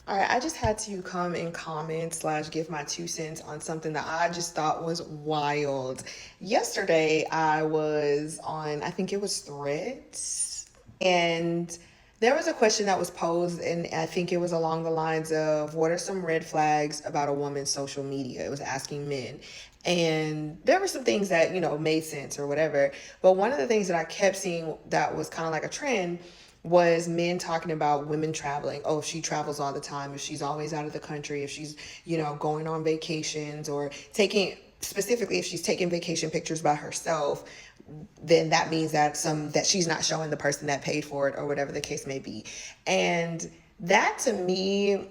All right, I just had to come and comment slash give my 2 cents on something that I just thought was wild. Yesterday, I was on, I think it was Threads, and there was a question that was posed, and I think it was along the lines of what are some red flags about a woman's social media? It was asking men. And there were some things that, made sense or whatever. But one of the things that I kept seeing that was kind of like a trend was men talking about women traveling. Oh, if she travels all the time, if she's always out of the country, if she's, going on vacations or taking specifically if she's taking vacation pictures by herself, then that means that she's not showing the person that paid for it or whatever the case may be. And that to me,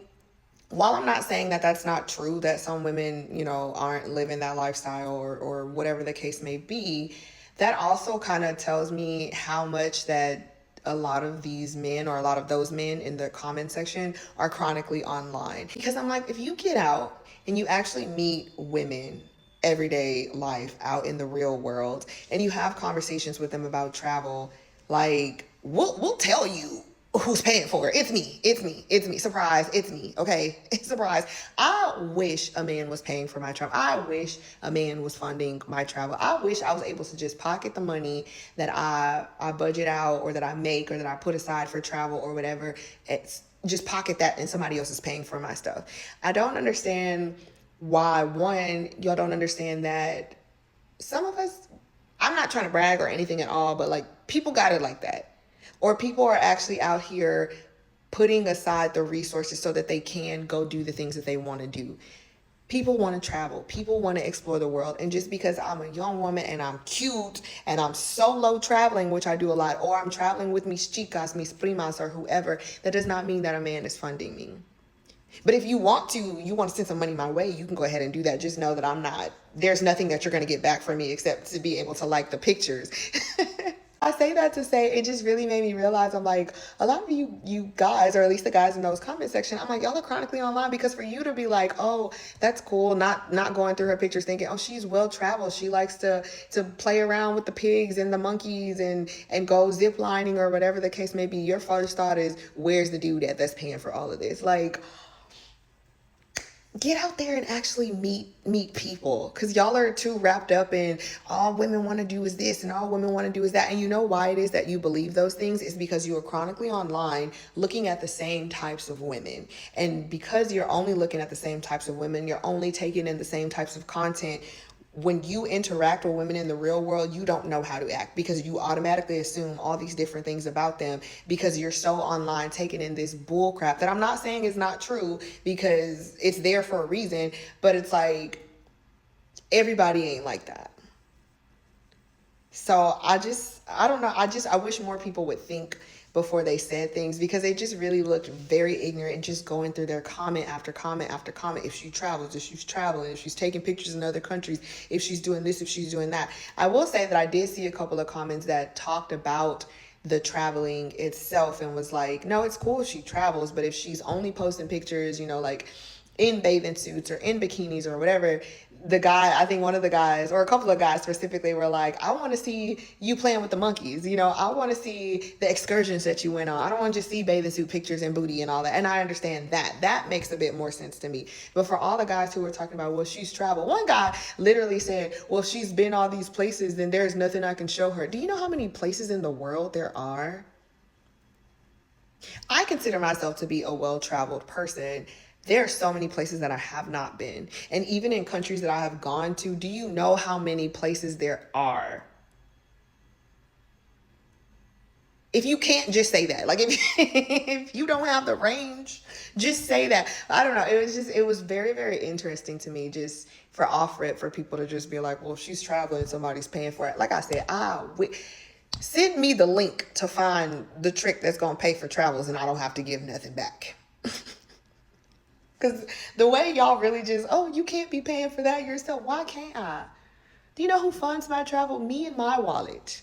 while I'm not saying that that's not true, that some women, aren't living that lifestyle or whatever the case may be, that also kind of tells me how much that a lot of these men or a lot of those men in the comment section are chronically online. Because I'm like, if you get out and you actually meet women everyday life out in the real world and you have conversations with them about travel, like we'll tell you who's paying for it. It's me. It's me. It's me. Surprise. It's me. Okay. Surprise. I wish a man was paying for my travel. I wish a man was funding my travel. I wish I was able to just pocket the money that I budget out or that I make or that I put aside for travel or whatever. It's just pocket that and somebody else is paying for my stuff. I don't understand why, one, y'all don't understand that some of us, I'm not trying to brag or anything at all, but like people got it like that. Or people are actually out here putting aside the resources so that they can go do the things that they want to do. People want to travel. People want to explore the world. And just because I'm a young woman and I'm cute and I'm solo traveling, which I do a lot, or I'm traveling with mis chicas, mis primas, or whoever, that does not mean that a man is funding me. But if you want to send some money my way, you can go ahead and do that. Just know that there's nothing that you're going to get back from me except to be able to like the pictures. I say that to say it just really made me realize I'm like, a lot of you guys, or at least the guys in those comment section, I'm like, y'all are chronically online because for you to be like, oh, that's cool, not going through her pictures thinking, oh, she's well traveled, she likes to play around with the pigs and the monkeys and go zip lining or whatever the case may be. Your first thought is, where's the dude that's paying for all of this? Like, get out there and actually meet people, because y'all are too wrapped up in all women want to do is this and all women want to do is that. And you know why it is that you believe those things is because you are chronically online looking at the same types of women, and because you're only looking at the same types of women, you're only taking in the same types of content. When you interact with women in the real world, you don't know how to act because you automatically assume all these different things about them because you're so online taking in this bull crap that I'm not saying is not true because it's there for a reason, but it's like everybody ain't like that. So I don't know. I wish more people would think before they said things because they just really looked very ignorant and just going through their comment after comment after comment. If she travels, if she's traveling, if she's taking pictures in other countries, if she's doing this, if she's doing that. I will say that I did see a couple of comments that talked about the traveling itself and was like, no, it's cool if she travels, but if she's only posting pictures, like in bathing suits or in bikinis or whatever, the guy, I think one of the guys or a couple of guys specifically were like, I want to see you playing with the monkeys. I want to see the excursions that you went on. I don't want to just see bathing suit pictures and booty and all that. And I understand that. That makes a bit more sense to me. But for all the guys who were talking about, well, she's traveled. One guy literally said, well, if she's been all these places, then there's nothing I can show her. Do you know how many places in the world there are? I consider myself to be a well-traveled person. There are so many places that I have not been. And even in countries that I have gone to, do you know how many places there are? If you can't, just say that. Like if if you don't have the range, just say that. I don't know. It was very, very interesting to me just for off rip for people to just be like, well, if she's traveling, somebody's paying for it. Like I said, send me the link to find the trick that's gonna pay for travels and I don't have to give nothing back. Because the way y'all really just, oh, you can't be paying for that yourself. Why can't I? Do you know who funds my travel? Me and my wallet.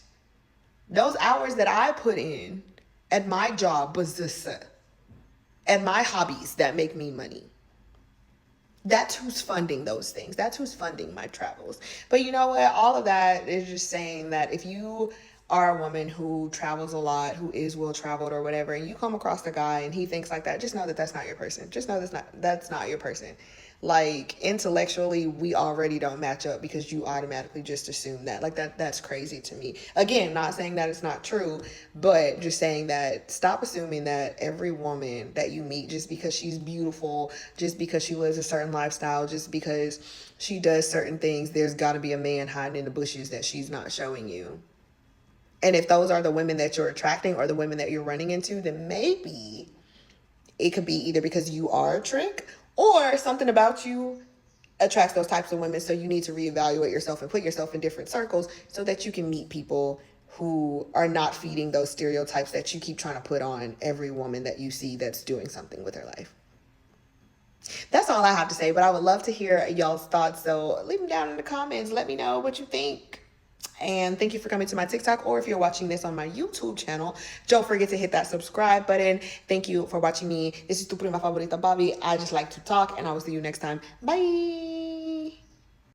Those hours that I put in at my job was this, and my hobbies that make me money. That's who's funding those things. That's who's funding my travels. But you know what? All of that is just saying that if you are a woman who travels a lot, who is well traveled or whatever, and you come across a guy and he thinks like that, just know that that's not your person. Just know that's not your person. Like, intellectually, we already don't match up because you automatically just assume that. Like, that's crazy to me. Again, not saying that it's not true, but just saying that stop assuming that every woman that you meet, just because she's beautiful, just because she lives a certain lifestyle, just because she does certain things, there's got to be a man hiding in the bushes that she's not showing you. And if those are the women that you're attracting or the women that you're running into, then maybe it could be either because you are a trick or something about you attracts those types of women. So you need to reevaluate yourself and put yourself in different circles so that you can meet people who are not feeding those stereotypes that you keep trying to put on every woman that you see that's doing something with her life. That's all I have to say, but I would love to hear y'all's thoughts. So leave them down in the comments. Let me know what you think. And thank you for coming to my TikTok, or if you're watching this on my YouTube channel, don't forget to hit that subscribe button. Thank you for watching me. This is tu prima favorita, Bobby. I just like to talk, and I will see you next time. Bye.